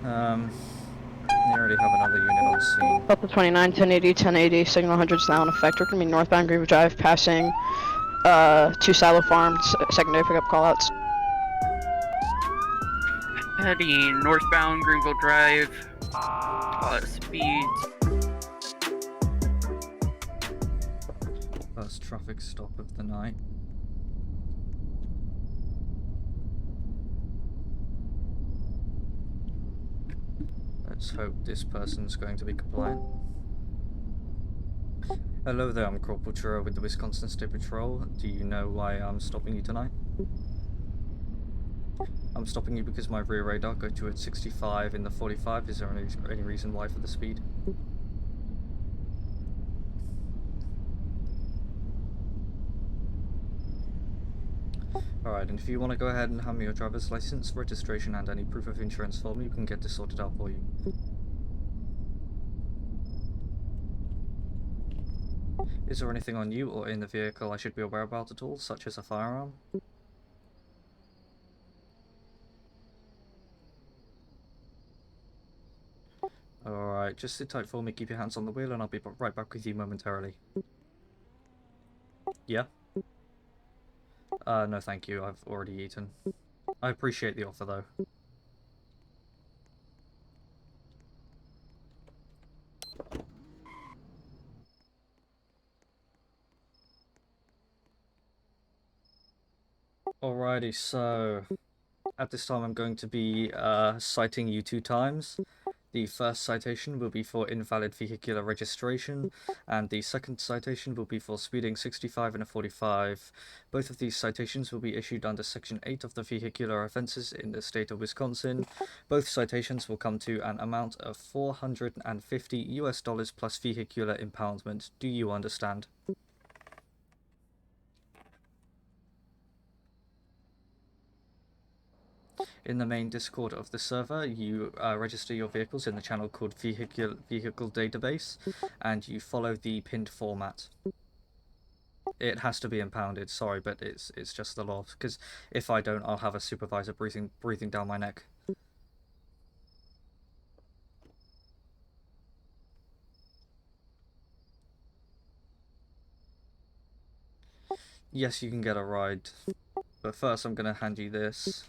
They already have another unit on scene. Delta 29, 1080, signal 100 is now in effect. We're going to be northbound Greenville Drive, passing two silo farms, secondary pickup callouts. Heading northbound Greenville Drive, speeds. First traffic stop of the night. Let's hope this person's going to be compliant. Hello there, I'm Corporal Churro with the Wisconsin State Patrol. Do you know why I'm stopping you tonight? I'm stopping you because my rear radar got you at 65 in the 45. Is there any reason why for the speed? Alright, and if you want to go ahead and hand me your driver's license, registration, and any proof of insurance for me, we can get this sorted out for you. Is there anything on you or in the vehicle I should be aware about at all, such as a firearm? Alright, just sit tight for me, keep your hands on the wheel, and I'll be right back with you momentarily. Yeah? No thank you, I've already eaten. I appreciate the offer though. Alrighty, so at this time I'm going to be citing you 2 times. The first citation will be for invalid vehicular registration, and the second citation will be for speeding 65 in a 45. Both of these citations will be issued under Section 8 of the Vehicular Offenses in the state of Wisconsin. Both citations will come to an amount of $450 plus vehicular impoundment. Do you understand? In the main Discord of the server, you register your vehicles in the channel called Vehicle Database, and you follow the pinned format. It has to be impounded, sorry, but it's just the law, because if I don't, I'll have a supervisor breathing down my neck. Yes, you can get a ride, but first I'm going to hand you this.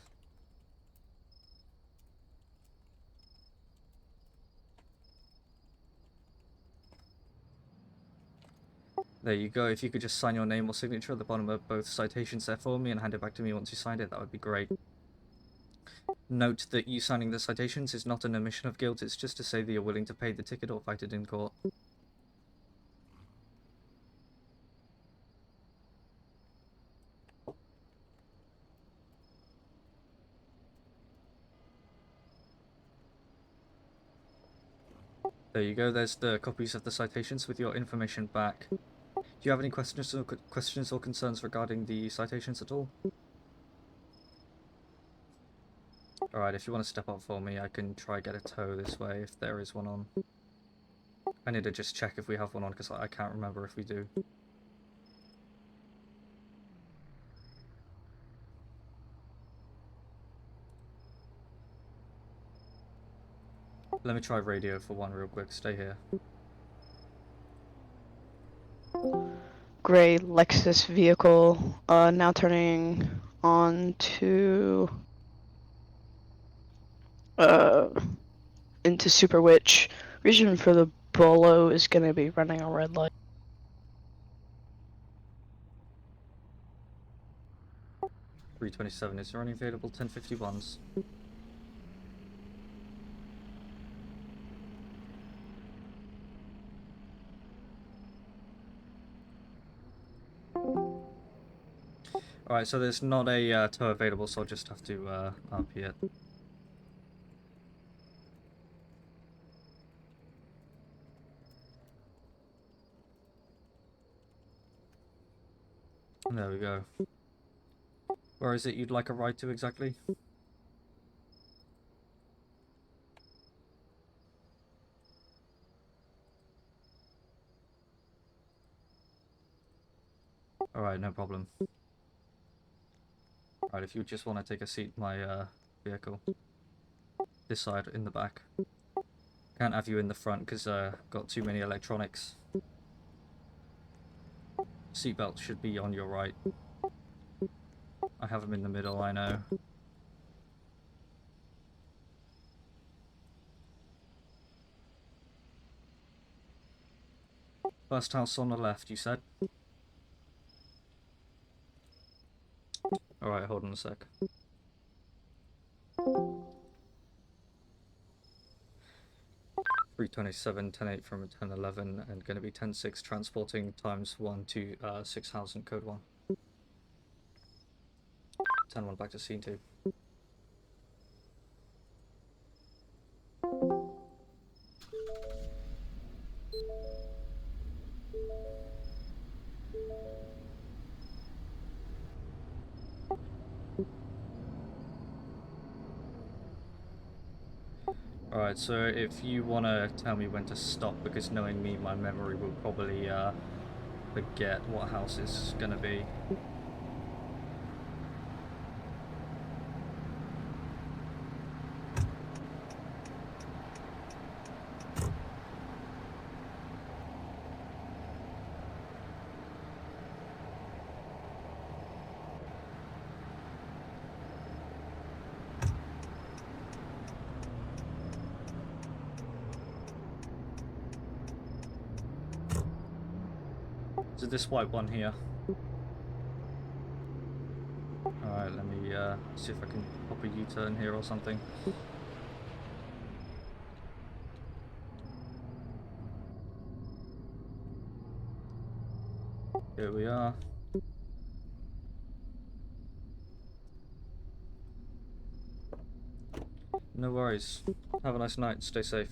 There you go. If you could just sign your name or signature at the bottom of both citations there for me and hand it back to me once you signed it, that would be great. Note that you signing the citations is not an admission of guilt, it's just to say that you're willing to pay the ticket or fight it in court. There you go, there's the copies of the citations with your information back. Do you have any questions or concerns regarding the citations at all? Alright, if you want to step up for me, I can try get a tow this way if there is one on. I need to just check if we have one on because I can't remember if we do. Let me try radio for one real quick, stay here. Gray Lexus vehicle, now turning on to into Super Witch. Reason for the Bolo is going to be running a red light. 327, is there any available 1051s? Alright, so there's not a tow available, so I'll just have to RP it. There we go. Where is it you'd like a ride to exactly? Alright, no problem. Alright, if you just want to take a seat in my vehicle. this side, in the back. Can't have you in the front because got too many electronics. Seatbelt should be on your right. I have them in the middle, I know. First house on the left, you said? Alright, hold on a sec. $327, 10-8 from 10-11, and going to be 10-6 transporting times 1 to 6,000 code 1. 10-1 back to scene 2. Alright, so if you want to tell me when to stop, because knowing me, my memory will probably forget what house it's going to be. So this white one here. Alright, let me see if I can pop a U-turn here or something. Here we are. No worries. Have a nice night. Stay safe.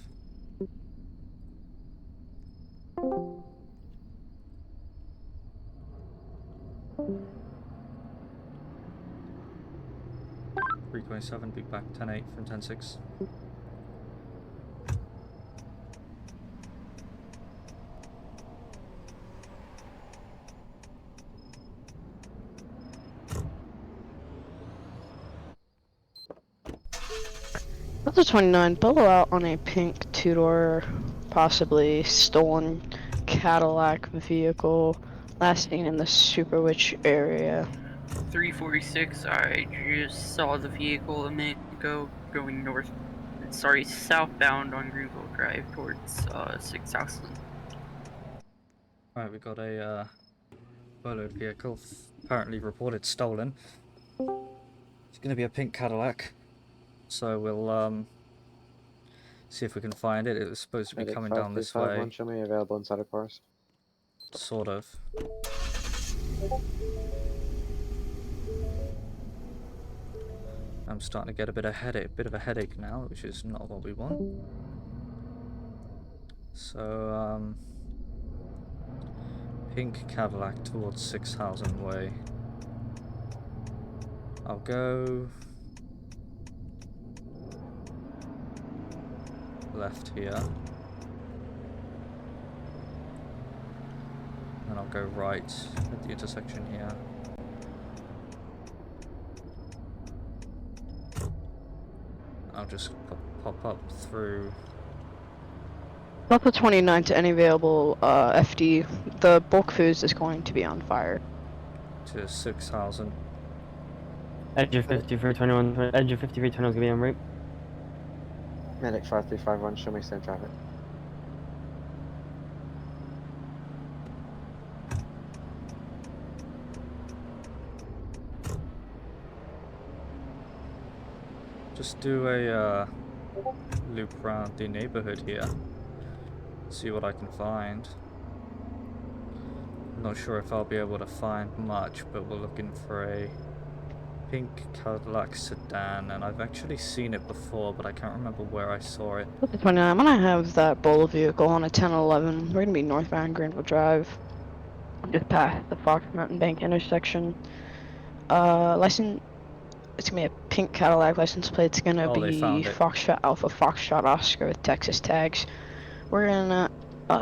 $327, big back 10-8 from 10-6. Delta 29, bubble out on a pink two-door, possibly stolen Cadillac vehicle, last seen in the Super Witch area. 346, I just saw the vehicle a minute ago going southbound on Greenville Drive towards 6,000. Alright, we got a followed vehicle, apparently reported stolen. It's going to be a pink Cadillac, so we'll see if we can find it. It was supposed to be coming down this way. Show me available inside of cars. Sort of. I'm starting to get a bit of a headache now, which is not what we want. So, pink Cadillac towards 6,000 way. I'll go left here. And I'll go right at the intersection here. I'll just pop up through. Delta 29 to any available FD. The bulk foods is going to be on fire. To 6,000. Edge of 5321, edge of 5321 is gonna be on route. Medic 5351, show me same traffic. Just do a loop around the neighborhood here. See what I can find. Not sure if I'll be able to find much, but we're looking for a pink Cadillac sedan, and I've actually seen it before, but I can't remember where I saw it. Delta 29, I'm gonna have that Bolo vehicle on a 1011. We're gonna be northbound Greenville Drive. Just past the Fox Mountain Bank intersection. License. It's gonna be a pink Cadillac license plate. It's gonna Oh, they be found it. Foxtrot Alpha, Foxtrot Oscar with Texas tags. We're gonna,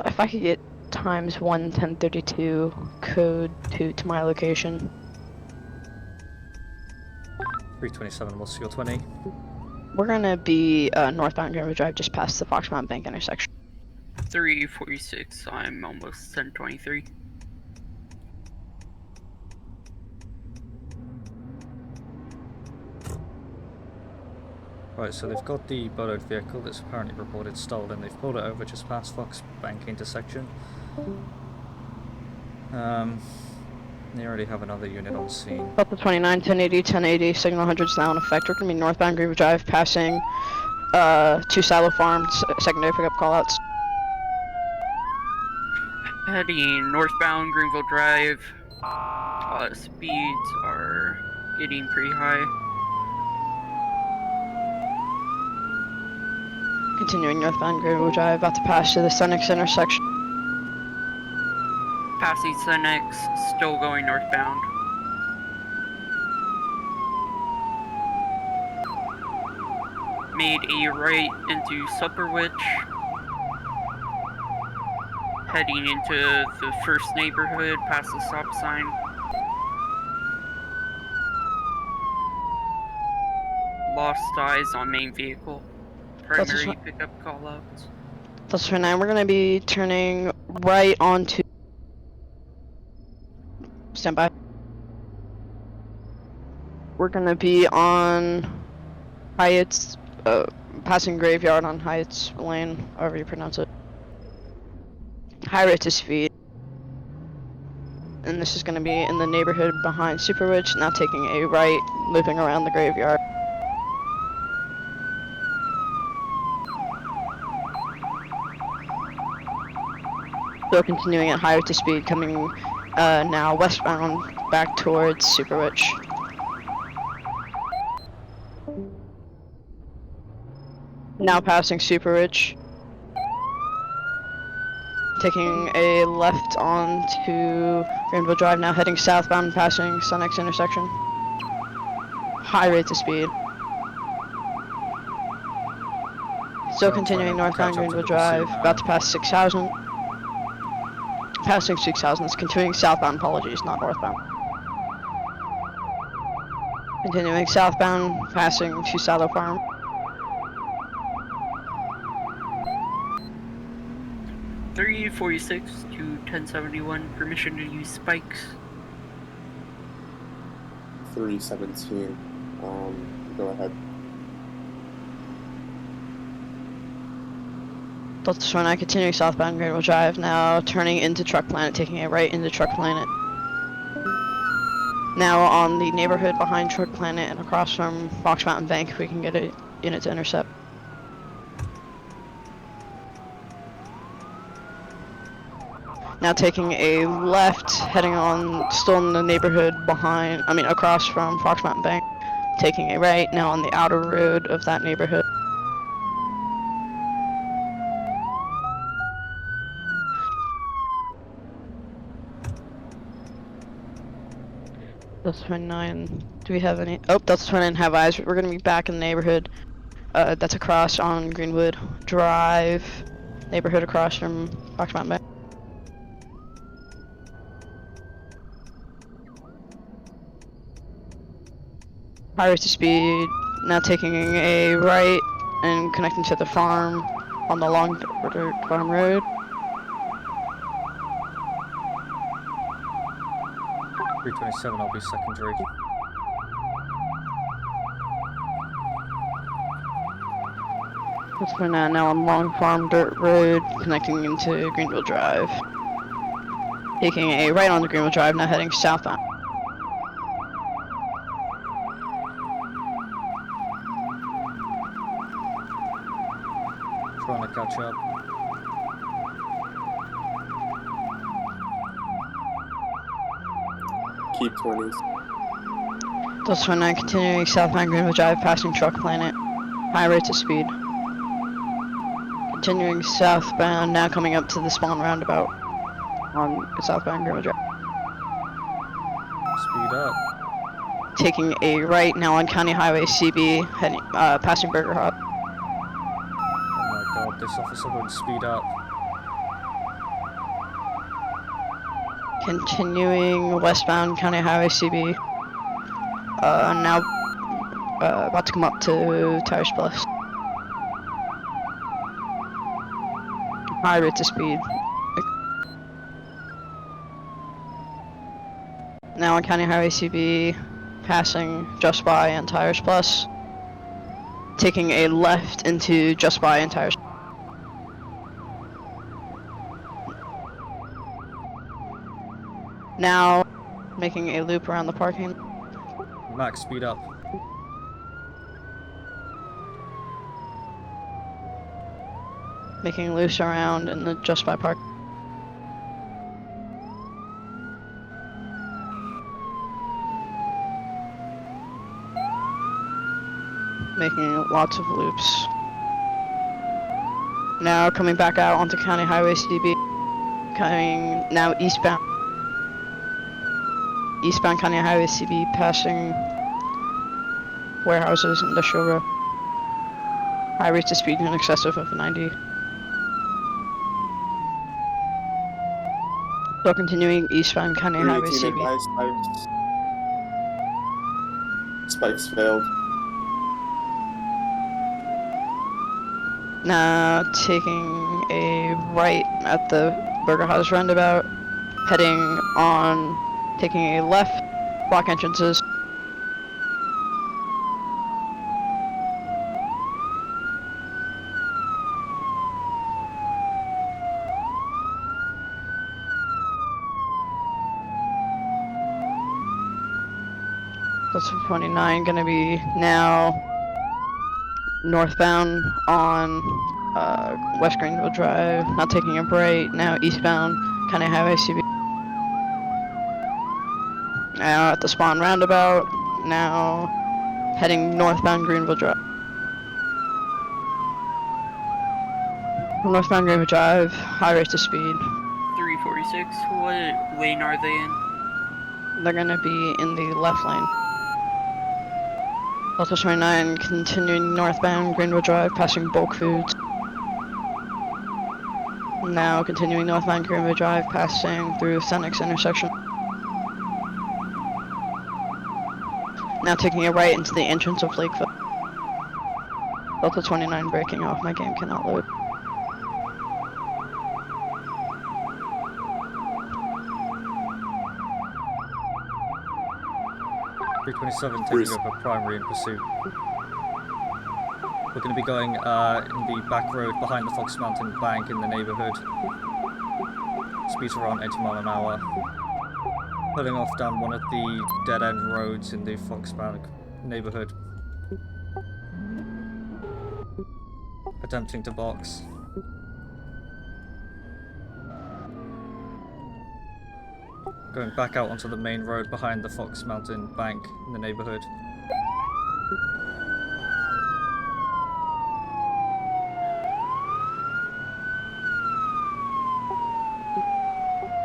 if I could get times 11032 code to my location. 327, what's your 20? We're gonna be northbound Greenville Drive, just past the Fox Mountain Bank intersection. 346, I'm almost 1023. Right, so they've got the borrowed vehicle that's apparently reported stolen. They've pulled it over just past Fox Bank intersection. They already have another unit on scene. Delta 29, 1080, signal 100 is now in effect. We're gonna be northbound Greenville Drive, passing 2 silo farms, secondary pickup callouts. Heading northbound Greenville Drive. Speeds are getting pretty high. Continuing northbound Greenville Drive, about to pass to the Senex intersection. Passing Senex, still going northbound. Made a right into Supperwich. Heading into the first neighborhood, past the stop sign. Lost eyes on main vehicle. Primary pickup callouts. Delta 29, we're gonna be turning right onto. Stand by. We're gonna be on Hyatt's, passing Graveyard on Hyatt's Lane, however you pronounce it. High rate of speed. And this is gonna be in the neighborhood behind Superwitch, now taking a right, looping around the Graveyard. Still continuing at high rate of speed, coming now westbound back towards Superwitch. Now passing Superwitch. Taking a left onto Greenville Drive, now heading southbound, passing Senex intersection. High rates of speed. Still continuing northbound Greenville Drive, about to pass 6,000. Passing 6,000, it's continuing southbound, apologies, not northbound. Continuing southbound, passing 2 Silo Farm. .346 to 1071, permission to use spikes. 317. Go ahead. Delta 29 continuing southbound Greenville Drive, now turning into Truck Planet, taking a right into Truck Planet. Now on the neighborhood behind Truck Planet and across from Fox Mountain Bank, if we can get a unit to intercept. Now taking a left, heading on, still in the neighborhood behind, across from Fox Mountain Bank. Taking a right, now on the outer road of that neighborhood. Delta 29, do we have any? Oh, Delta 29 have eyes. We're gonna be back in the neighborhood. That's across on Greenwood Drive. Neighborhood across from Fox Mountain Bank. High rate of speed, now taking a right and connecting to the farm on the long farm road. .327, I'll be secondary. That's for now on Long Farm Dirt Road, connecting into Greenville Drive. Taking a right on the Greenville Drive, now heading southbound. Trying to catch up. Keep 20s. Delta 29 continuing southbound Greenville Drive, passing Truck Planet. High rates of speed. Continuing southbound, now coming up to the spawn roundabout on southbound Greenville Drive. Speed up. Taking a right now on County Highway CB, heading passing Burger Hut. Oh my god, this officer won't speed up. Continuing westbound County Highway CB. Now About to come up to Tires Plus. High rate of speed. Now on County Highway CB, passing Just By and Tires Plus. Taking a left into Just By and Tires. Now making a loop around the parking. Max, speed up. Making loose around in the Just By park. Making lots of loops. Now coming back out onto County Highway CB. Coming now eastbound. Eastbound County Highway CB, passing warehouses, industrial road. High rates of speed in excess of 90. So continuing eastbound County Highway 318 CB. advised spikes failed. Now taking a right at the Burger House roundabout, heading on, taking a left, block entrances. That's 29, gonna be now northbound on West Greenville Drive, not taking a right, now eastbound County Highway CB. Now at the Spawn roundabout, now heading northbound Greenville Drive. Northbound Greenville Drive, high rates of speed. 346. What lane are they in? They're gonna be in the left lane. Delta 29 continuing northbound Greenville Drive, passing bulk foods. Now continuing northbound Greenville Drive, passing through Senex intersection. Now taking a right into the entrance of Lakeville. Delta 29 breaking off, my game cannot load. .327 Bruce. taking up a primary in pursuit. We're going to be going in the back road behind the Fox Mountain Bank in the neighbourhood. Speeds around 80 miles an hour. Pulling off down one of the dead-end roads in the Fox Bank neighbourhood. Attempting to box. Going back out onto the main road behind the Fox Mountain Bank in the neighbourhood.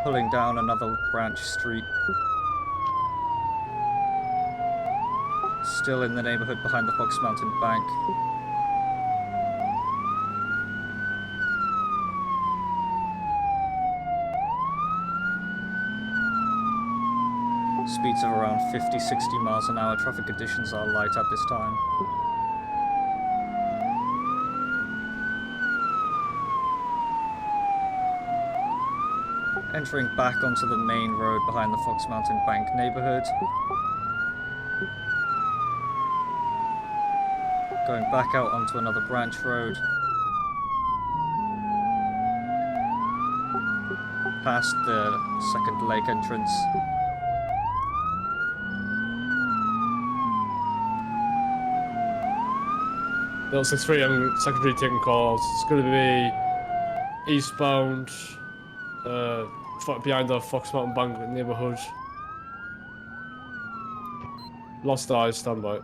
Pulling down another branch street. Still in the neighbourhood behind the Fox Mountain Bank. Speeds of around 50-60 miles an hour. Traffic conditions are light at this time. Entering back onto the main road behind the Fox Mountain Bank neighbourhood. Going back out onto another branch road. Past the second lake entrance. Delta 63, I'm secondary taking calls. It's going to be eastbound, behind the Fox Mountain Bank neighbourhood. Lost eyes, standby.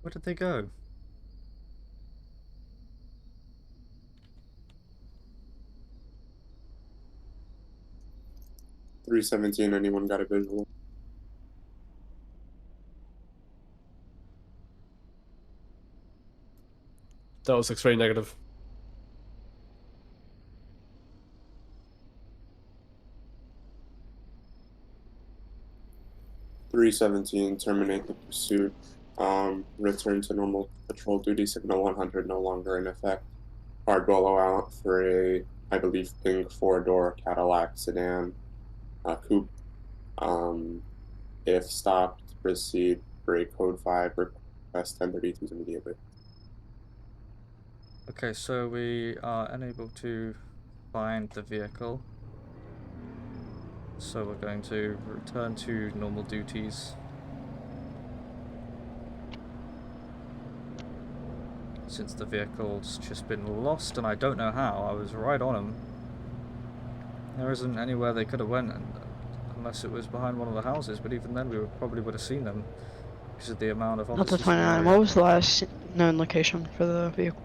Where did they go? .317, anyone got a visual? Delta 63 negative. 317, terminate the pursuit. Return to normal patrol duty. Signal 100 no longer in effect. Hard blowout for a, I believe, pink 4-door Cadillac sedan coupe. If stopped, proceed. Break code 5. Request 1032s immediately. Okay, so we are unable to find the vehicle. So we're going to return to normal duties. Since the vehicle's just been lost, and I don't know how. I was right on them. There isn't anywhere they could have went, unless it was behind one of the houses, but even then we probably would have seen them because of the amount of Delta officers. 29, what was the last known location for the vehicle?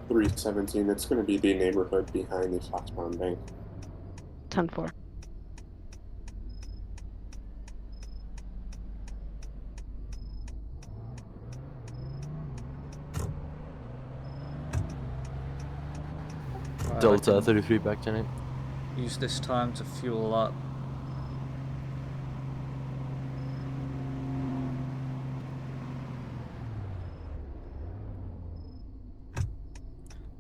317, it's going to be the neighborhood behind the Foxbound Bank. 10-4. Right, Delta 33 back to 8. use this time to fuel up.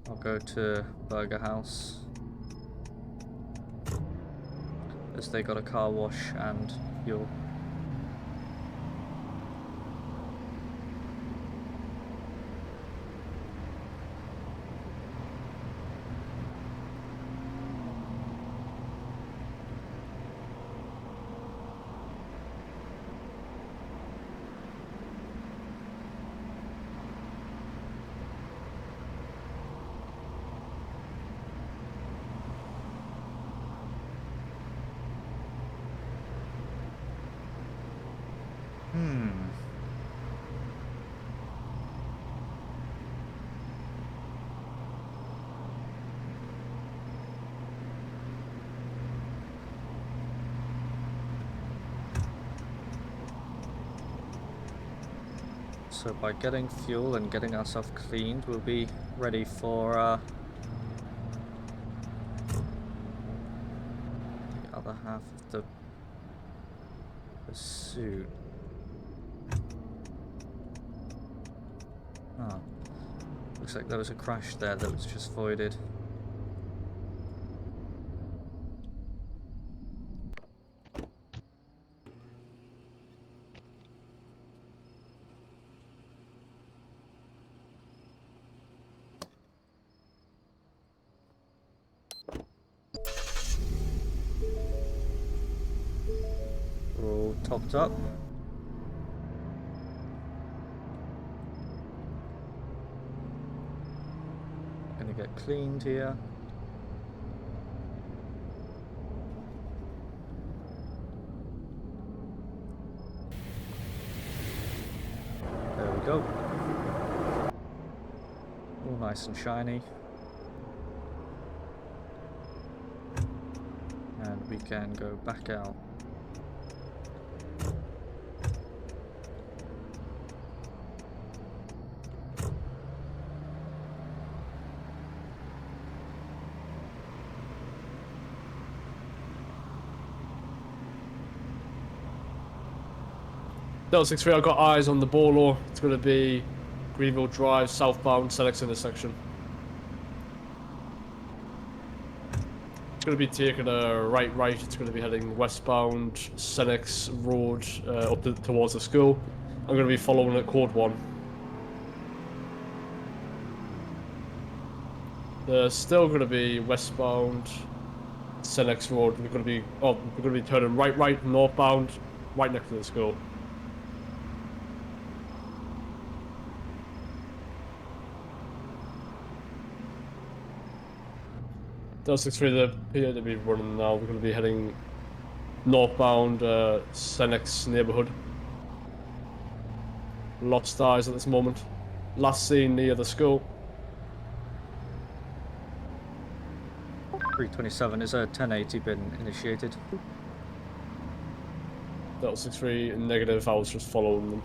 I'll go to Burger House, as they got a car wash and fuel. So by getting fuel and getting ourselves cleaned, we'll be ready for the other half of the pursuit. Ah, looks like there was a crash there that was just voided. We're all topped up. Gonna get cleaned here. There we go. All nice and shiny. And we can go back out. Delta 63, I've got eyes on the Bolo. It's going to be Greenville Drive, southbound, Senex intersection. It's going to be taking a right. It's going to be heading westbound, Senex Road, towards the school. I'm going to be following at Code 1. They're still going to be westbound, Senex Road. We're going to be turning right, northbound, right next to the school. Delta 63, they appear to be running now. We're going to be heading northbound, Senex neighborhood. Lost eyes at this moment. Last seen near the school. 327, is a 1080 been initiated? Delta 63, negative. I was just following them.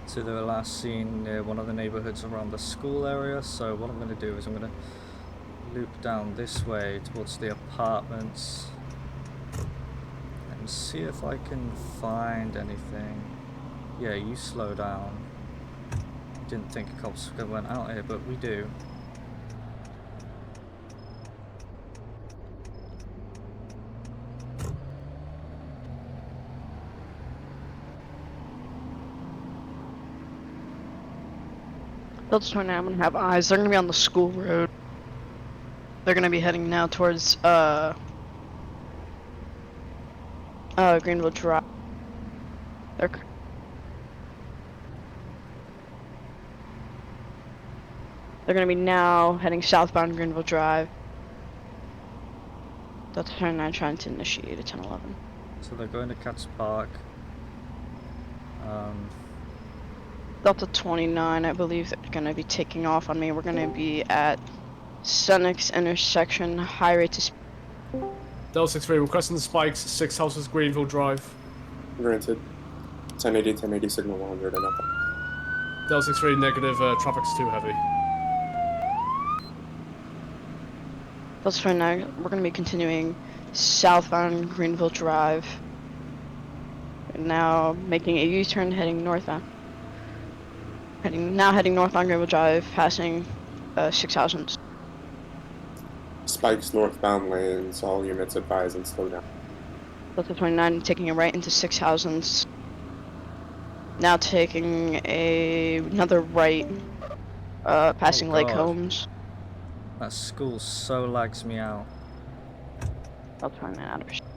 So they were last seen near one of the neighborhoods around the school area. So what I'm going to do is I'm going to loop down this way towards the apartments and see if I can find anything. Yeah, you slow down. Didn't think cops went out here, but we do. Delta 29, I'm gonna have eyes. They're gonna be on the school road. They're gonna be heading now towards Greenville Drive. They're gonna be now heading southbound Greenville Drive. Delta 29 trying to initiate a 1011. So they're going to Katz Park. Delta 29, I believe they're gonna be taking off on me. We're gonna be at Senex intersection, high rate to speed. Delta 63 requesting the spikes, 6 houses, Greenville Drive. Granted. 1080 signal 100 and nothing. Delta 63 negative, traffic's too heavy. Delta 29, we're gonna be continuing southbound Greenville Drive. And now making a U-turn heading northbound. Heading northbound Greenville Drive, passing 6000. Spikes northbound lanes, all units advise and slow down. Delta 29 taking a right into 6000. Now taking another right, passing Lake God. Holmes. That school so lags me out. Delta 29 out of pursuit.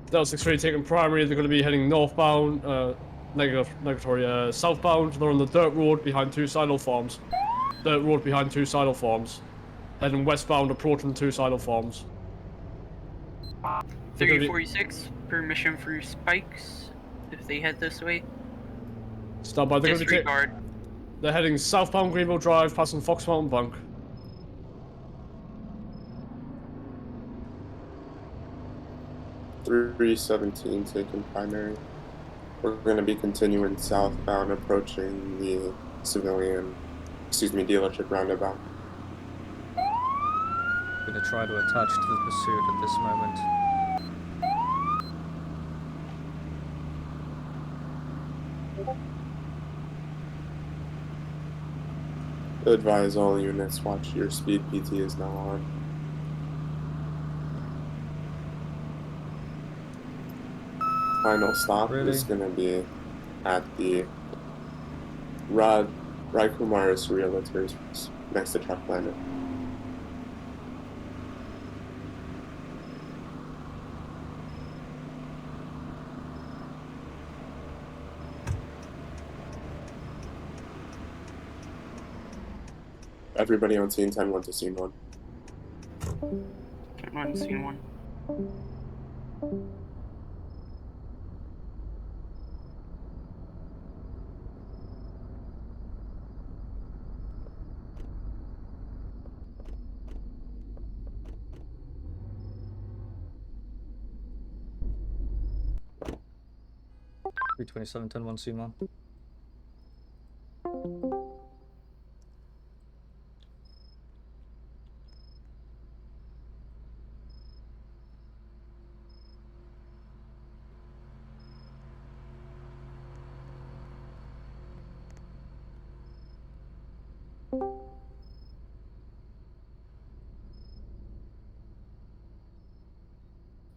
Delta 63 taking primary, they're going to be heading northbound, southbound. They're on the dirt road behind 2 silo farms. Dirt road behind 2 silo farms. Heading westbound, approaching 2 silo farms. 346, permission for spikes if they head this way. Stop by, Disregard. they're heading southbound Greenville Drive, passing Fox Mountain Bank. .317 taking primary. We're going to be continuing southbound, approaching the dealership roundabout. I'm going to try to attach to the pursuit at this moment. Advise all units, watch your speed, PT is now on. Final stop is going to be at the Rai Kumar's Realtors next to Truck Planet. Everybody on scene 10-1 to scene 1. 10-1, scene 1. .327, 10-1, scene 1.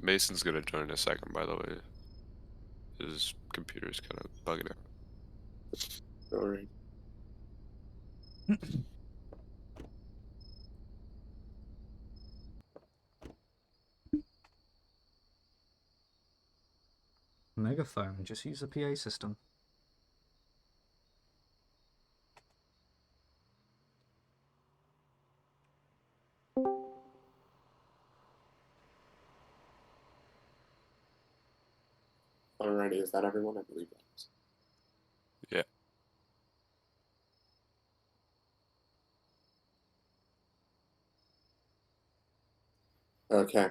Mason's gonna join in a second, by the way. His computer's kind of bugging out. Alright. Megaphone, just use the PA system. Alrighty, is that everyone? I believe that is. Yeah. Okay.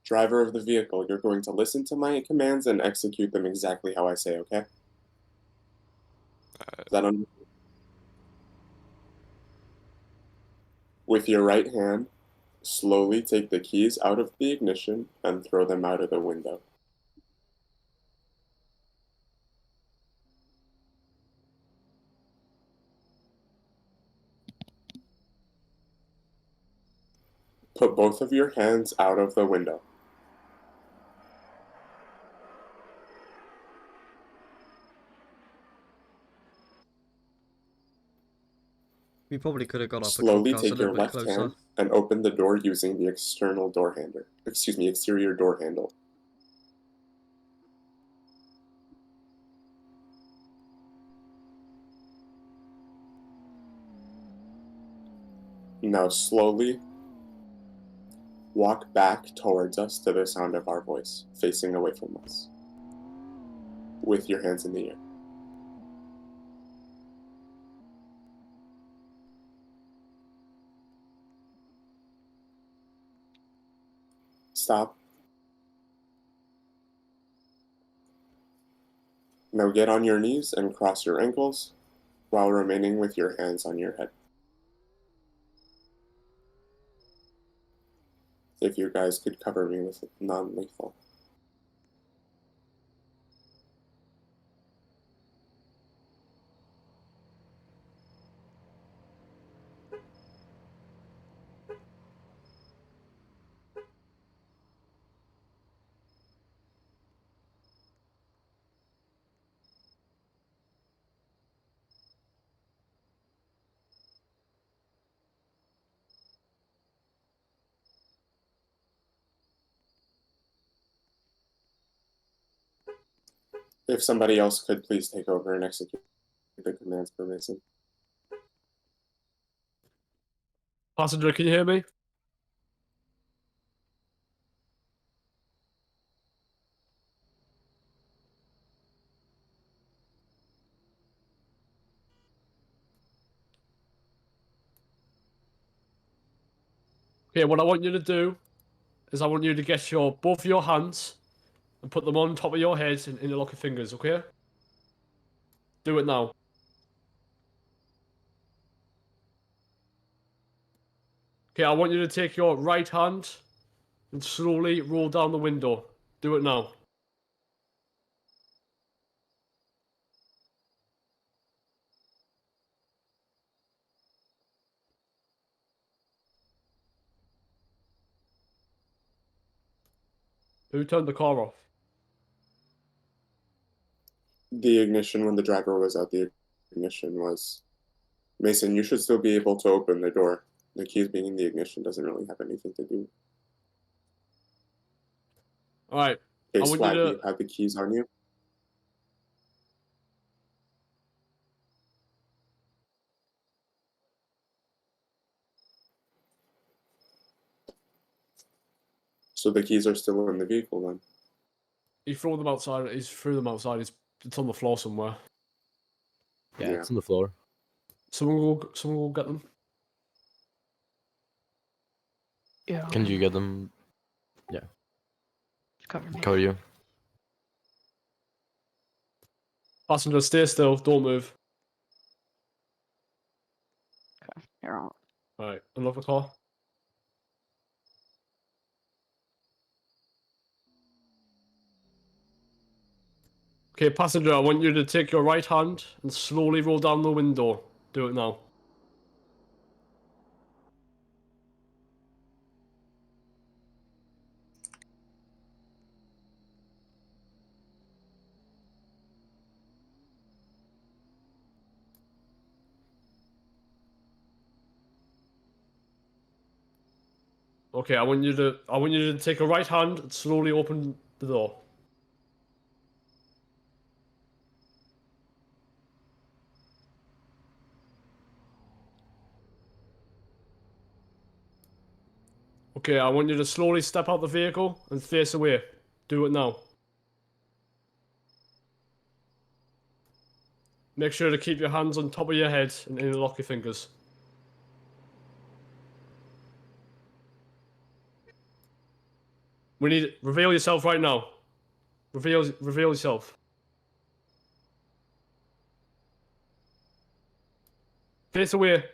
Driver of the vehicle, you're going to listen to my commands and execute them exactly how I say, okay? Is that on? With your right hand, slowly take the keys out of the ignition and throw them out of the window. Put both of your hands out of the window. We probably could have got our patrol Slowly cars a take your little bit left closer. hand and open the door using the external door handle. Exterior door handle. Now slowly walk back towards us to the sound of our voice, facing away from us, with your hands in the air. Stop. Now get on your knees and cross your ankles while remaining with your hands on your head. If you guys could cover me with non-lethal. If somebody else could please take over and execute the commands per Mason. Passenger, can you hear me? Okay, what I want you to do is I want you to get both your hands and put them on top of your head and interlock your fingers, okay? Do it now. Okay, I want you to take your right hand and slowly roll down the window. Do it now. Who turned the car off? The ignition when the driver was out, the ignition was... Mason, you should still be able to open the door. The keys being in the ignition doesn't really have anything to do. Alright. I Okay, want you Swag, to... you have the keys on you? So the keys are still in the vehicle then? He threw them outside. He's threw them outside. It's on the floor somewhere. Yeah, Yeah. it's on the floor. Someone will get them. Yeah. Can you get them? Cover me. Cover you. Passenger, stay still. Don't move. Here on. Alright, unlock the car. Okay, passenger, I want you to take your right hand and slowly roll down the window. Do it now. Okay, I want you to take a right hand and slowly open the door. Okay, I want you to slowly step out the vehicle and face away. Do it now. Make sure to keep your hands on top of your head and interlock your fingers. Reveal yourself right now. Reveal yourself. Face away.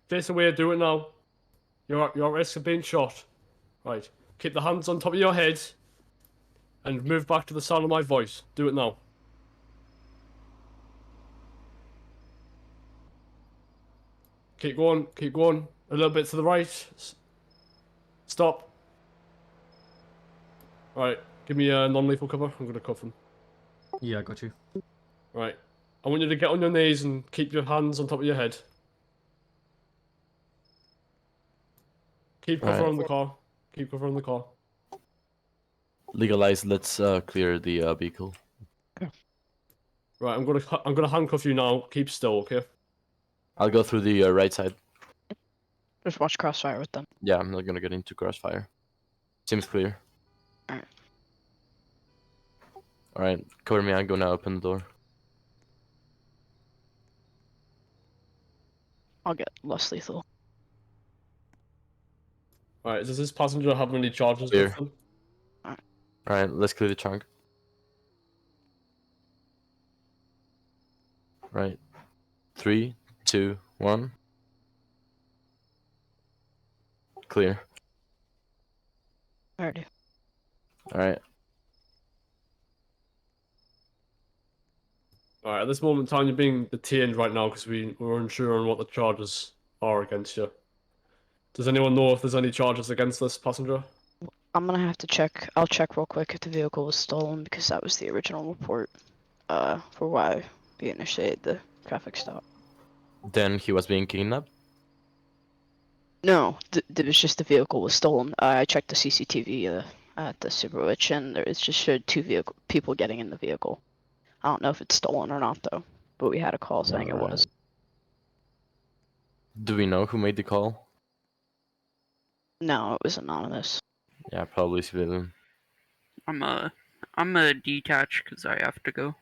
Face away, do it now. You're at risk of being shot. Right. Keep the hands on top of your head. And move back to the sound of my voice. Do it now. Keep going, keep going. A little bit to the right. Stop. Right. Give me a non-lethal cover. I'm gonna cuff him. Yeah, I got you. Right. I want you to get on your knees and keep your hands on top of your head. Keep cover Right. on the car. Keep cover on the car. Legalize. Let's clear the vehicle. Right, I'm gonna handcuff you now. Keep still, okay? I'll go through the right side. Just watch crossfire with them. Yeah, I'm not gonna get into crossfire. Seems clear. Alright. Alright, cover me. I'm gonna open the door. I'll get less lethal. Alright, does this passenger have any charges Clear. with them? Alright, let's clear the trunk. Right. 3, 2, 1. Clear. Alrighty. Alright. Alright, at this moment in time, you're being detained right now because we're unsure on what the charges are against you. Does anyone know if there's any charges against this passenger? I'm gonna have to check. I'll check real quick if the vehicle was stolen because that was the original report. For why we initiated the traffic stop. Then he was being kidnapped? No, it was just the vehicle was stolen. I checked the CCTV at the Subaru Witch, and it just showed two people getting in the vehicle. I don't know if it's stolen or not though, but we had a call saying it was. Do we know who made the call? No, it was anonymous. Yeah, probably civilian. I'm a detach because I have to go.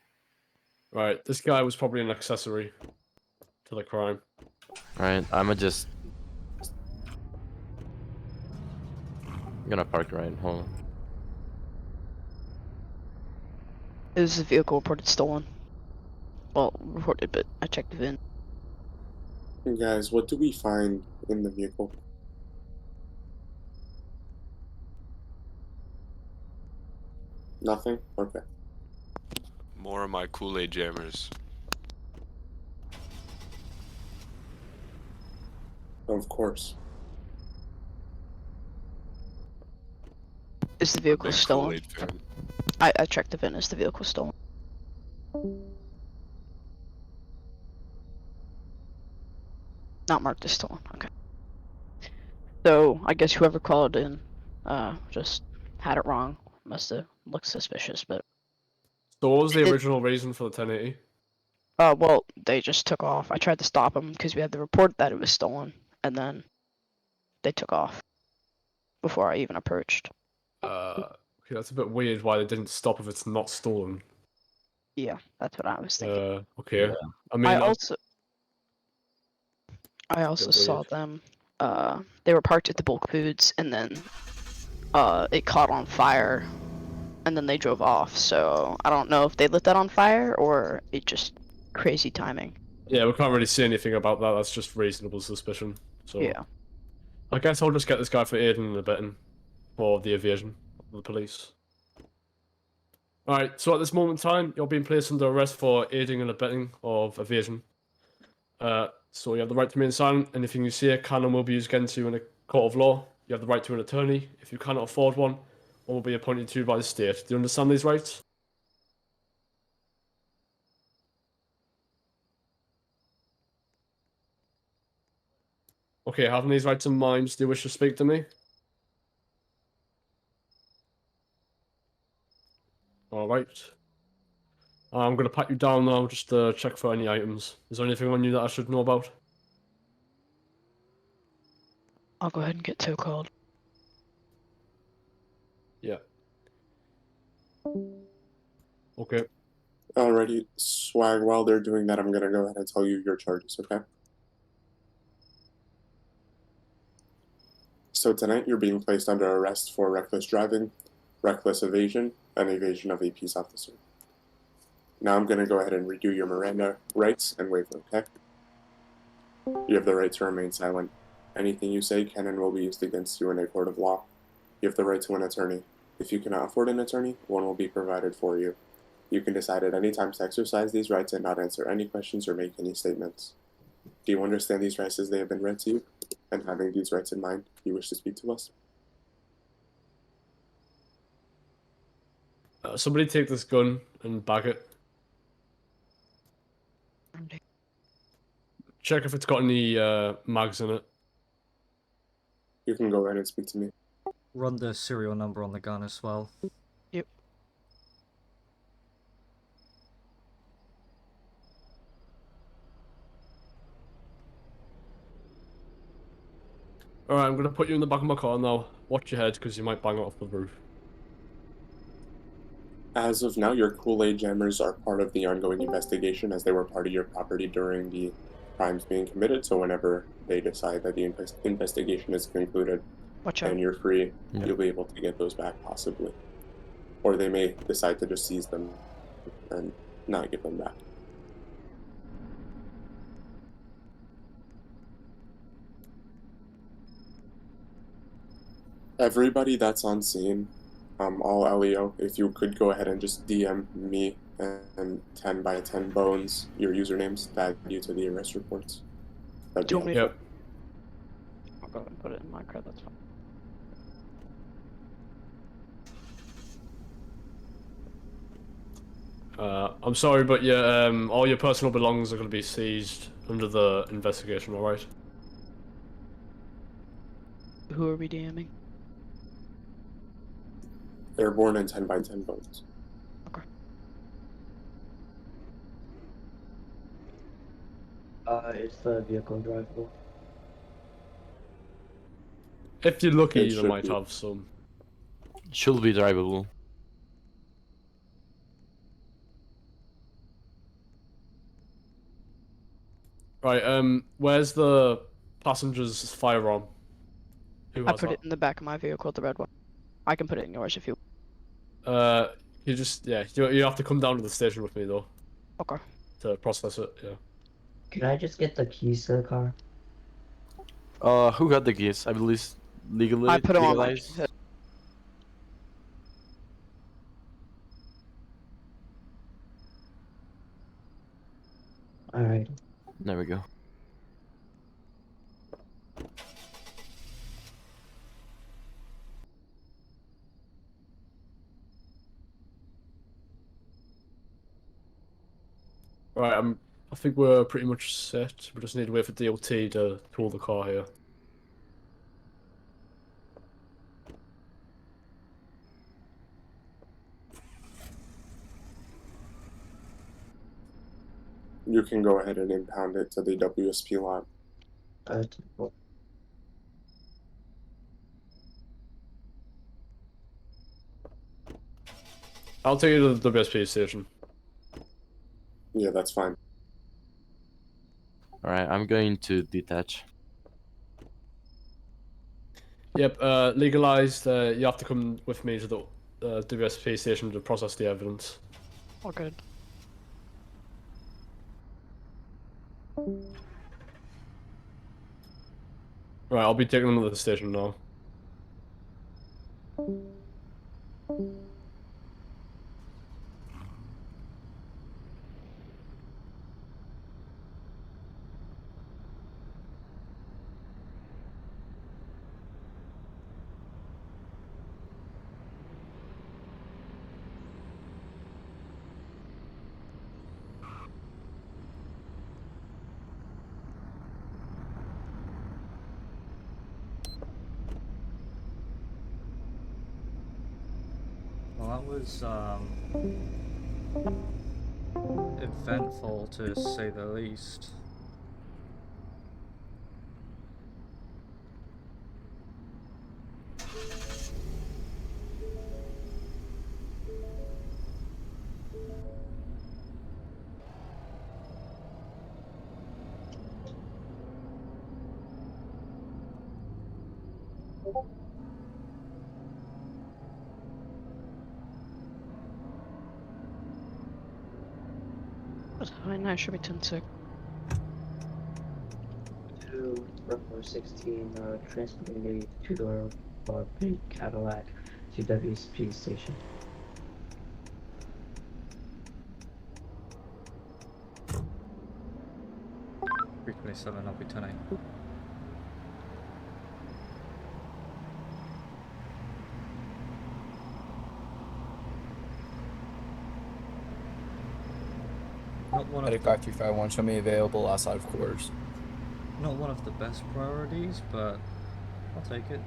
Right, this guy was probably an accessory to the crime. Alright, I'm gonna park right. Hold on. It was the vehicle reported stolen. Well, reported, but I checked the VIN. Guys, what do we find in the vehicle? Nothing? Okay. More of my Kool-Aid jammers. Of course. Is the vehicle Big stolen? Kool-Aid fan. I checked the VIN. Is the vehicle stolen? Not marked as stolen. Okay. So I guess whoever called in, just had it wrong. Must have looked suspicious, but So what was the original reason for the 1080? well, they just took off. I tried to stop them because we had the report that it was stolen, and then they took off before I even approached. Okay, that's a bit weird why they didn't stop if it's not stolen. Yeah, that's what I was thinking. Okay. Yeah. I mean, I also bit saw weird. them. They were parked at the bulk foods, and then it caught on fire, and then they drove off. So I don't know if they lit that on fire or it just crazy timing. Yeah, we can't really say anything about that. That's just reasonable suspicion. So Yeah. I guess I'll just get this guy for aiding and abetting for the evasion of the police. Alright, so at this moment in time, you're being placed under arrest for aiding and abetting of evasion. So you have the right to remain silent. Anything you say can and will be used against you in a court of law. You have the right to an attorney. If you cannot afford one will be appointed to you by the state. Do you understand these rights? Okay, having these rights in mind, do you wish to speak to me? Alright. I'm going to pat you down now just to check for any items. Is there anything on you that I should know about? I'll go ahead and get tow called. Yeah. Okay. Alrighty, Swag, while they're doing that, I'm gonna go ahead and tell you your charges, okay? So tonight, you're being placed under arrest for reckless driving, reckless evasion, and evasion of a peace officer. Now I'm gonna go ahead and redo your Miranda rights and waiver, okay? You have the right to remain silent. Anything you say can and will be used against you in a court of law. You have the right to an attorney. If you cannot afford an attorney, one will be provided for you. You can decide at any time to exercise these rights and not answer any questions or make any statements. Do you understand these rights as they have been read to you? And having these rights in mind, you wish to speak to us? Somebody take this gun and bag it. Check if it's got any mags in it. You can go ahead and speak to me. Run the serial number on the gun as well. Yep. Alright, I'm gonna put you in the back of my car now. Watch your head, because you might bang it off the roof. As of now, your Kool-Aid jammers are part of the ongoing investigation as they were part of your property during the crimes being committed, so whenever they decide that the investigation is concluded Watch out. and you're free, Yeah. you'll be able to get those back possibly. Or they may decide to just seize them and not give them back. Everybody that's on scene, all LEO, if you could go ahead and just DM me and 10 by 10 Bones, your usernames, tag you to the arrest reports. That'd Do be you want me helpful. Yep. I'll go and put it in my car, that's fine. I'm sorry, but yeah, all your personal belongings are going to be seized under the investigation, alright? Who are we DMing? Airborne and 10 by 10 Bones. It's the vehicle drivable. If you're lucky, It you should might be. have some. Should be drivable. Right, where's the passenger's firearm? Who I has put that? it in the back of my vehicle, the red one. I can put it in yours if you... You just, yeah, you have to come down to the station with me, though, Okay. to process it, yeah. Can I just get the keys to the car? Who got the keys? I believe legally I put them on my... legalized. Alright. There we go. Right, I think we're pretty much set. We just need to wait for DOT to pull the car here. You can go ahead and impound it to the WSP lot. I'll take you to the WSP station. Yeah, that's fine. Alright, I'm going to detach. Yep, legalized, you have to come with me to the WSP station to process the evidence. All good. Right, I'll be taking them to the station now. Well, that was eventful to say the least. That's fine, now it should be 10-6. Bravo 16, transporting a two-door pink Cadillac to WSP station. 327, I'll be turning. Not one of Medic the, 5351, show me available outside of quarters. not one of the best priorities, but I'll take it.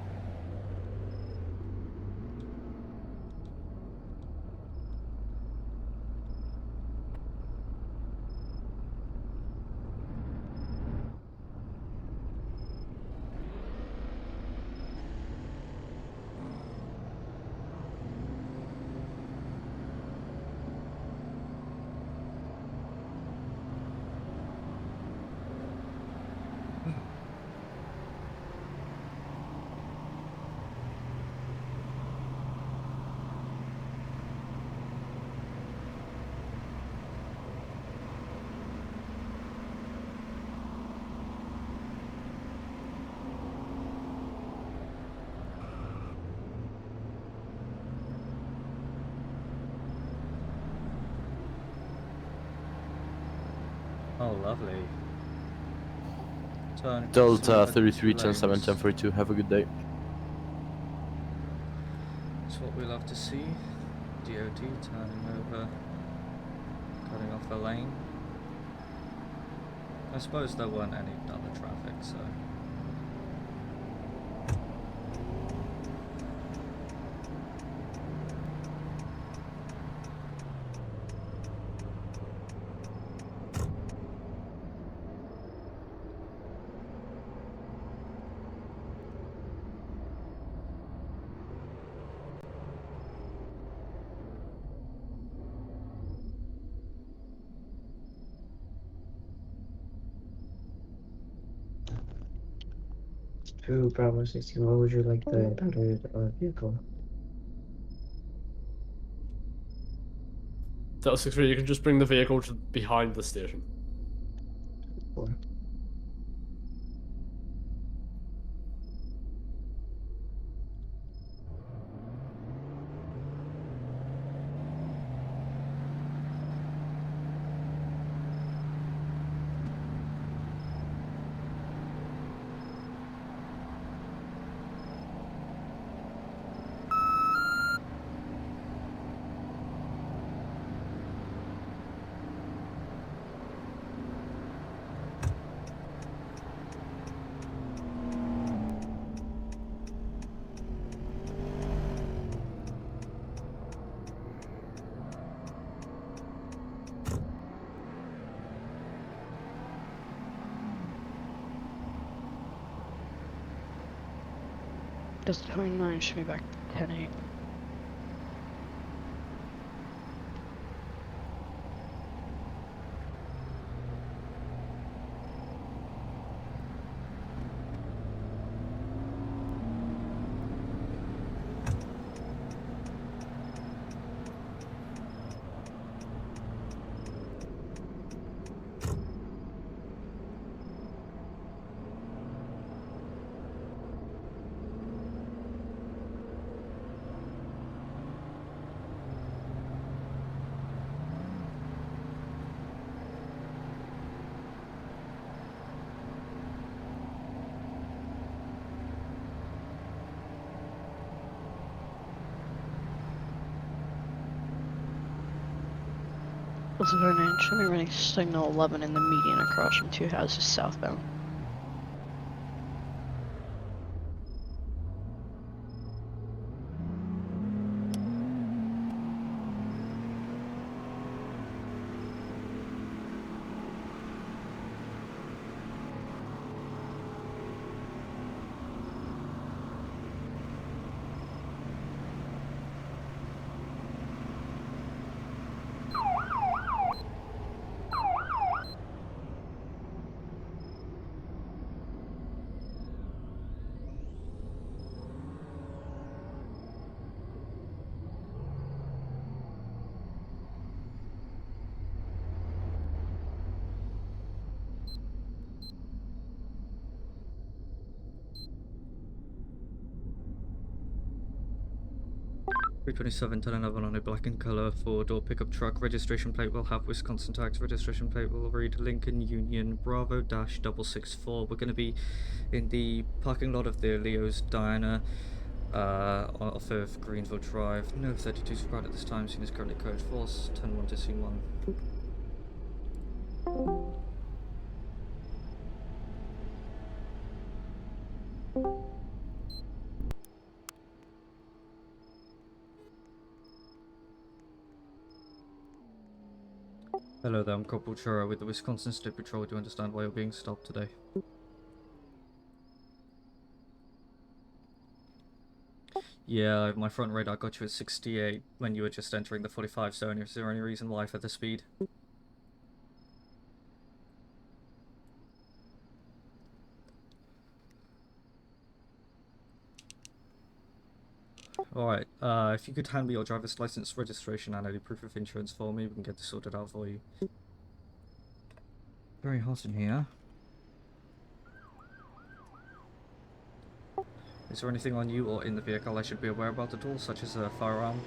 Oh, lovely. Turn Delta crossover 33, 10, 7, lanes. 10, 42. Have a good day. That's what we love to see. DOT turning over, cutting off a lane. I suppose there weren't any other traffic, so. To Bravo 16, what would you like the impounded vehicle Delta 63, you can just bring the vehicle to behind the station. for? Just 29 should be back 10-8. Also 29 should be running signal 11 in the median across from two houses southbound. 327 1011 on a black and color four-door pickup truck. Registration plate will have Wisconsin tax. Registration plate will read Lincoln Union Bravo 664. We're going to be in the parking lot of the Leo's Diner off of Greenville Drive. No 32's required at this time. Scene is currently code force 101 to scene 1. Hello there, I'm Corporal Chura with the Wisconsin State Patrol. Do you understand why you're being stopped today? Yeah, my front radar got you at 68 when you were just entering the 45 zone. Is there any reason why for the speed? Alright, if you could hand me your driver's license, registration, and any proof of insurance for me, we can get this sorted out for you. Very hot in here. Is there anything on you or in the vehicle I should be aware about at all, such as a firearm?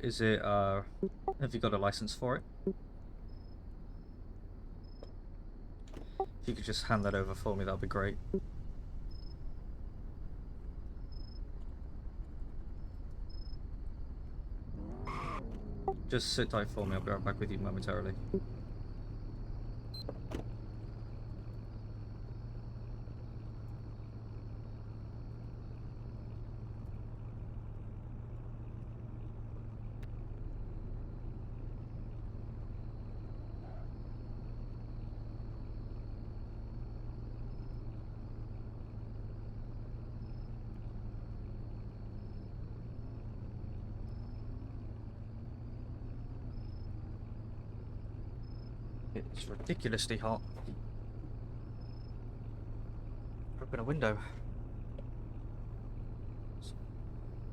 Is it, have you got a license for it? If you could just hand that over for me, that'd be great. Just sit tight for me, I'll be right back with you momentarily. It's ridiculously hot. Open a window.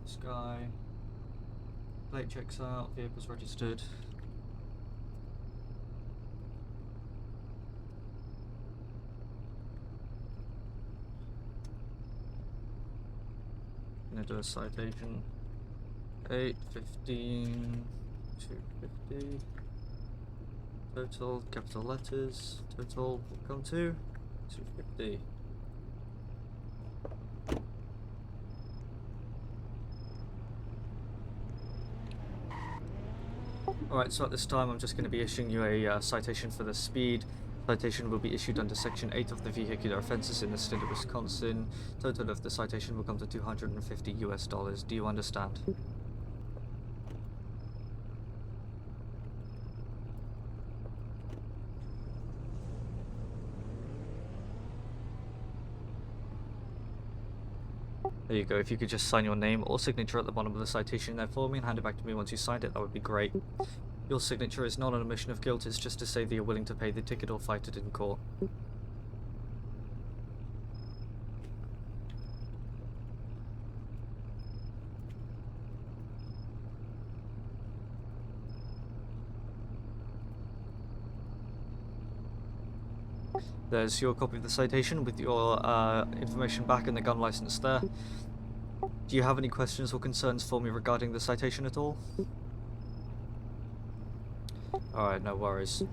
Sky. Plate checks out. Vehicle's registered. Gonna do a citation. 815 250. Total, capital letters, total will come to 250. Alright, so at this time I'm just going to be issuing you a citation for the speed. Citation will be issued under Section 8 of the Vehicular Offenses in the state of Wisconsin. Total of the citation will come to $250 US. Do you understand? There you go. If you could just sign your name or signature at the bottom of the citation there for me and hand it back to me once you signed it, that would be great. Your signature is not an admission of guilt, it's just to say that you're willing to pay the ticket or fight it in court. There's your copy of the citation with your information back and the gun license there. Do you have any questions or concerns for me regarding the citation at all? Alright, no worries.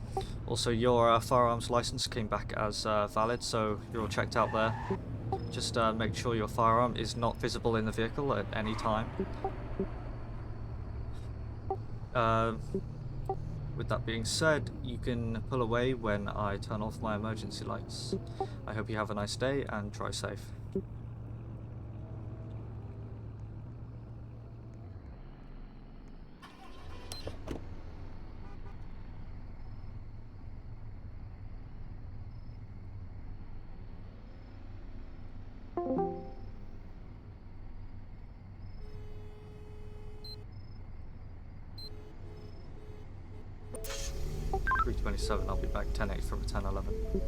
Also, your firearms license came back as valid, so you're all checked out there. Just make sure your firearm is not visible in the vehicle at any time. With that being said, you can pull away when I turn off my emergency lights. I hope you have a nice day and drive safe. .27, I'll be back 10-8 from 10-11.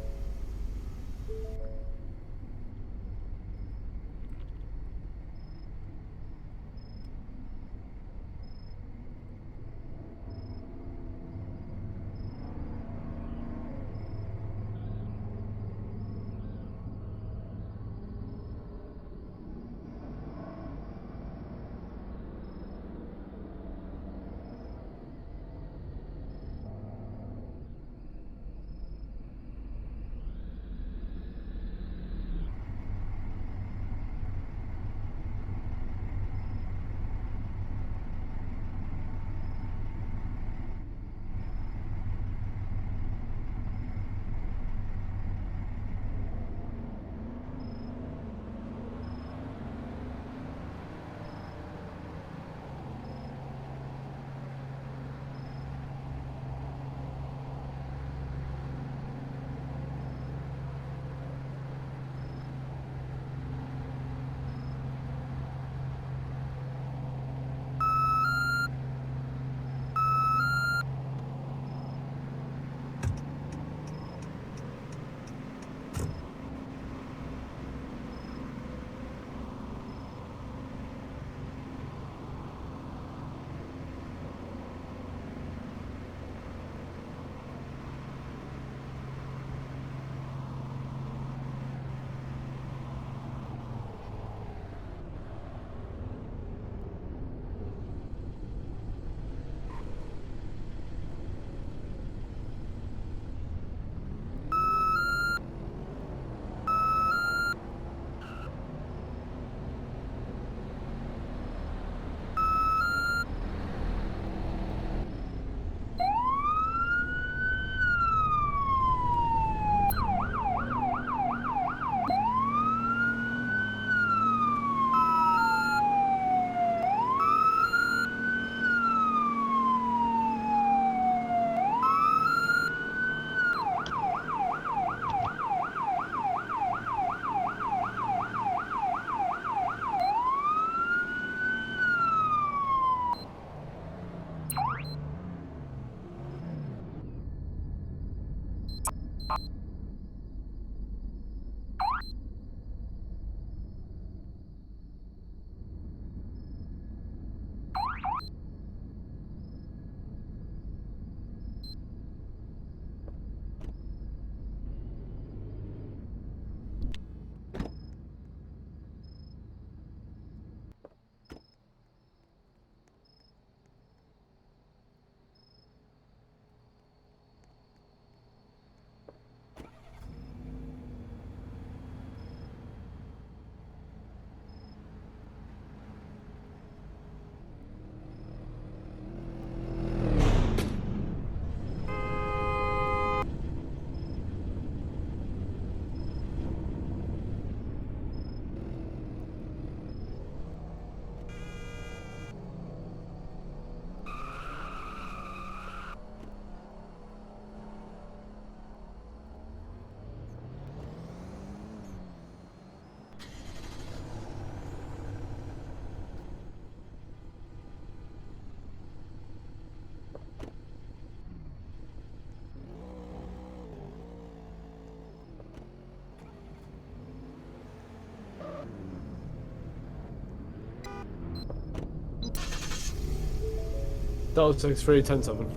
Delta 63, 10-7.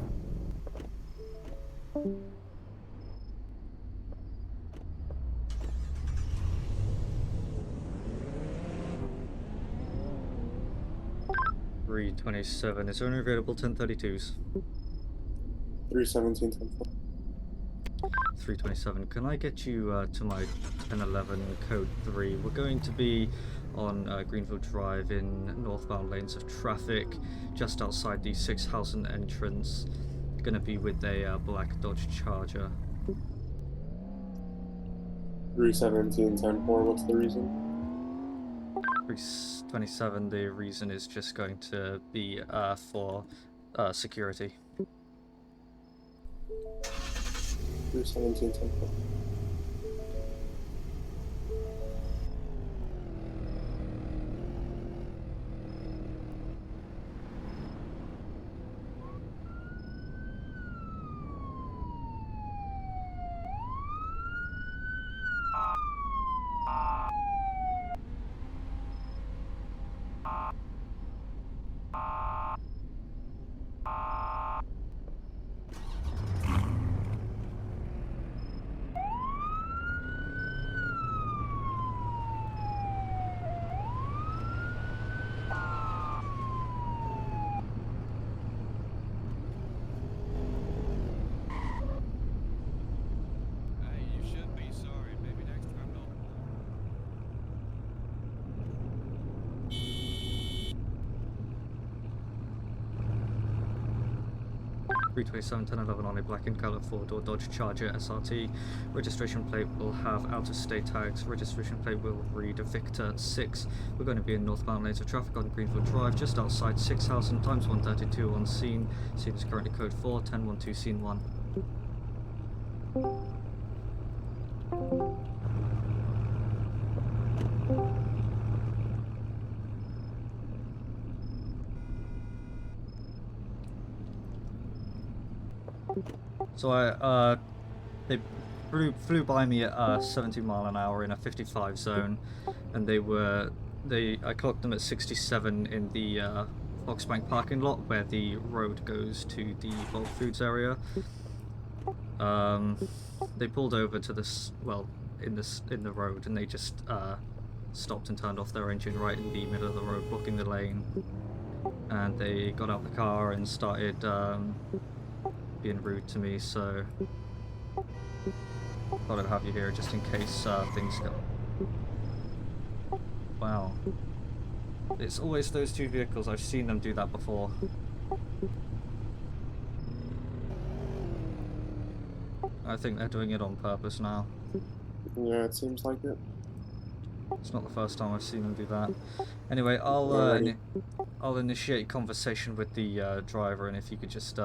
.327 is only available 1032s. 317, 10-4. 327, can I get you to my 1011 code 3? We're going to be on Greenville Drive in northbound lanes of traffic, just outside the 6000 entrance. Gonna be with a black Dodge Charger. 317, 10-4, what's the reason? 327, the reason is just going to be for security. 317, 10-4. You should be sorry. Maybe next time don't. 327 1011 on a black and colour 4-door Dodge Charger SRT. Registration plate will have out-of-state tags. Registration plate will read Victor 6. We're going to be in northbound lanes of traffic on Greenville Drive, just outside 6000 times 132 on scene. Scene is currently code 4, 1012, scene 1. So they flew by me at 70 mile an hour in a 55 zone, and I clocked them at 67 in the Foxbank parking lot where the road goes to the bulk foods area. They pulled over to this, well, in the road, and they just stopped and turned off their engine right in the middle of the road, blocking the lane. And they got out the car and started being rude to me, so thought I'd have you here just in case things go. Wow. It's always those two vehicles. I've seen them do that before. I think they're doing it on purpose now. Yeah, it seems like it. It's not the first time I've seen them do that. Anyway, I'll initiate conversation with the driver, and if you could just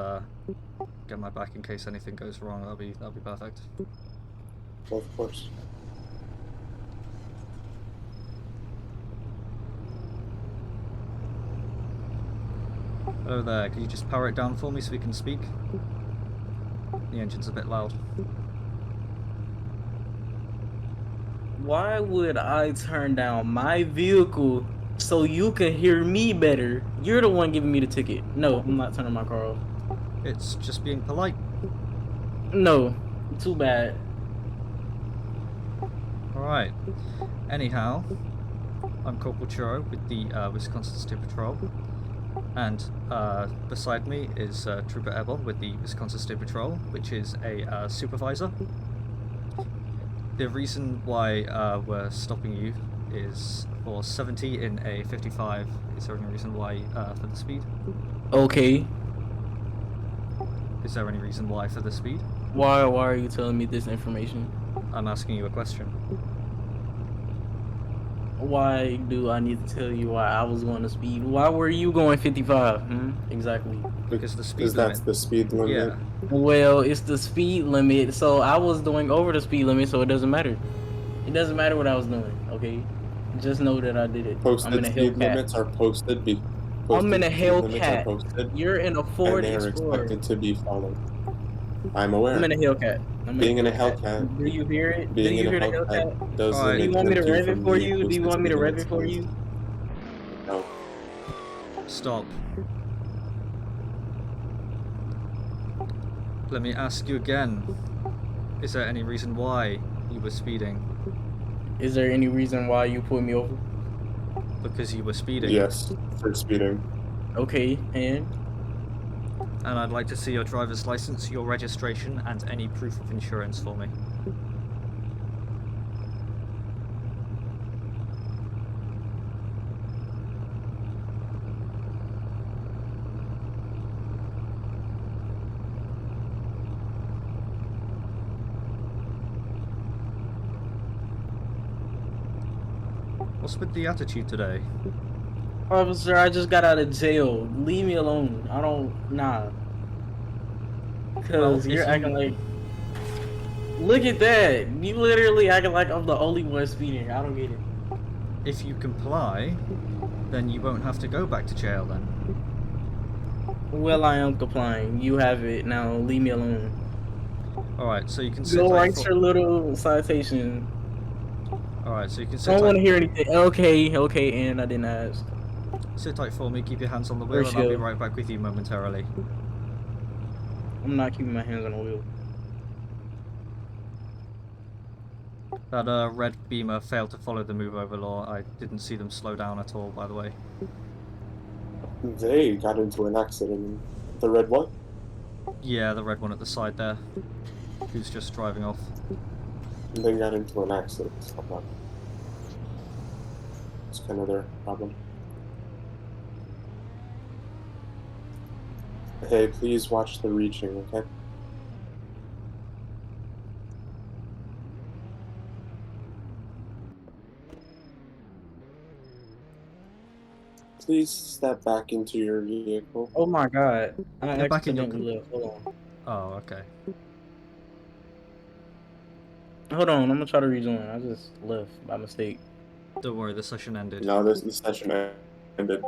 get my back in case anything goes wrong, that'll be perfect. Well, of course. Hello there, could you just power it down for me so we can speak? The engine's a bit loud. Why would I turn down my vehicle so you can hear me better? You're the one giving me the ticket. No, I'm not turning my car off. It's just being polite. No, too bad. Alright. Anyhow, I'm Corporal Churro with the Wisconsin State Patrol. And beside me is Trooper Ebon with the Wisconsin State Patrol, which is a supervisor. The reason why we're stopping you is for 70 in a 55. Is there any reason why for the speed? Okay. Is there any reason why for the speed? Why are you telling me this information? I'm asking you a question. Why do I need to tell you why I was going to speed? Why were you going 55? Exactly. Because the speed Because that's the speed limit. Yeah. Well, it's the speed limit, so I was doing over the speed limit, so it doesn't matter. It doesn't matter what I was doing, okay? Just know that I did it. Posted I'm in a speed Hellcat. limits are posted. I'm in a speed limits are Hellcat. posted, You're in a Ford and they are Explorer. expected to be followed. I'm aware. I'm in a Hellcat. Being in a Hellcat. Do you hear it? Being Do you in hear a the Hellcat? Hellcat doesn't Alright. Do you want me to exempt rev it from for the you? Do you posted want me to speed rev it limits. for you? No. Stop. Let me ask you again. Is there any reason why you were speeding? Is there any reason why you pulled me over? Because you were speeding. Yes, for speeding. Okay, and And I'd like to see your driver's license, your registration, and any proof of insurance for me. What's with the attitude today? officer, I just got out of jail. Leave me alone. I don't nah. Well, Cause if you're you- acting like. Look at that! You literally acting like I'm the only one speeding. I don't get it. If you comply, then you won't have to go back to jail then. Well, I am complying. You have it now. Leave me alone. Alright, so you can sit Go tight write for... your little citation. Alright, so you can I sit don't want to tight... hear anything. Okay, and I didn't ask. Sit tight for me, keep your hands on the wheel, Where's and I'll be you? right back with you momentarily. I'm not keeping my hands on the wheel. That red Beamer failed to follow the move over law. I didn't see them slow down at all, by the way. They got into an accident. The red what? Yeah, the red one at the side there, who's just driving off. They got into an accident. Someone. It's kind of their problem. Hey, please watch the reaching, okay? Please step back into your vehicle. Oh my god. I Get back in your... accidentally left. Hold on. Oh, okay. Hold on, I'm gonna try to rejoin. I just left by mistake. Don't worry, the session ended. No, the session ended.